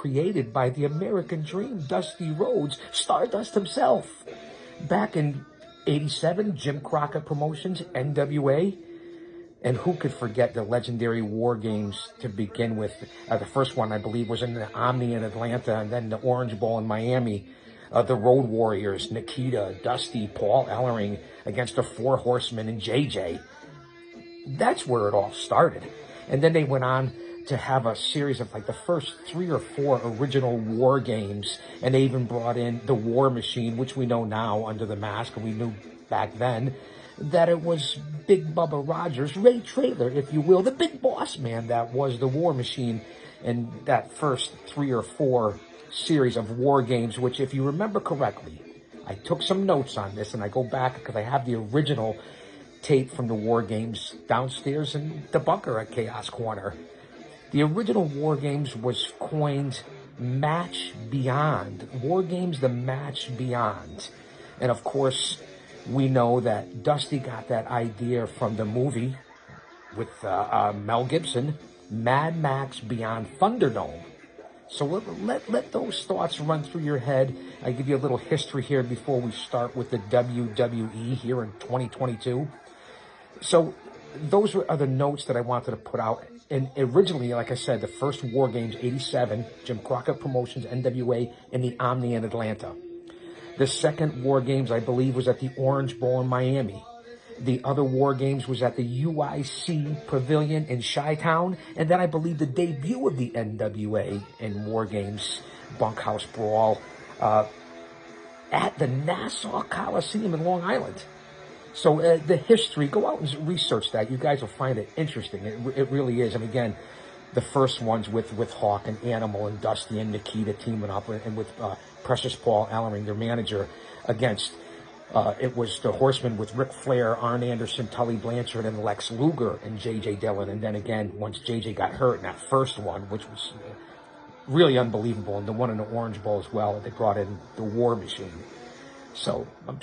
created by the American Dream, Dusty Rhodes, Stardust himself. Back in '87, Jim Crockett Promotions, NWA. And who could forget the legendary War Games to begin with? The first one, I believe, was in the Omni in Atlanta, and then the Orange Bowl in Miami. The Road Warriors, Nikita, Dusty, Paul Ellering against the Four Horsemen and JJ. That's where it all started. And then they went on to have a series of like the first 3 or 4 original War Games. And they even brought in the War Machine, which we know now under the mask, and we knew back then that it was Big Bubba Rogers, Ray Traylor, if you will, the big boss man that was the War Machine in that first 3 or 4 series of War Games, which, if you remember correctly, I took some notes on this, and I go back because I have the original tape from the War Games downstairs in the bunker at Chaos Corner. The original War Games was coined Match Beyond. War Games, the Match Beyond. And of course, we know that Dusty got that idea from the movie with Mel Gibson, Mad Max Beyond Thunderdome. So let those thoughts run through your head. I give you a little history here before we start with the WWE here in 2022. So those are the notes that I wanted to put out. And originally, like I said, the first War Games, '87, Jim Crockett Promotions, NWA, in the Omni in Atlanta. The second War Games, I believe, was at the Orange Bowl in Miami. The other War Games was at the UIC Pavilion in Chi-Town. And then I believe the debut of the NWA in War Games, Bunkhouse Brawl, at the Nassau Coliseum in Long Island. So the history, go out and research that. You guys will find it interesting. It really is. And again, the first ones with Hawk and Animal and Dusty and Nikita teaming up, and with Precious Paul Ellering, their manager, against, it was the Horsemen with Ric Flair, Arn Anderson, Tully Blanchard, and Lex Luger, and J.J. Dillon. And then again, once J.J. got hurt in that first one, which was really unbelievable, and the one in the Orange Bowl as well, they brought in the War Machine. So I'm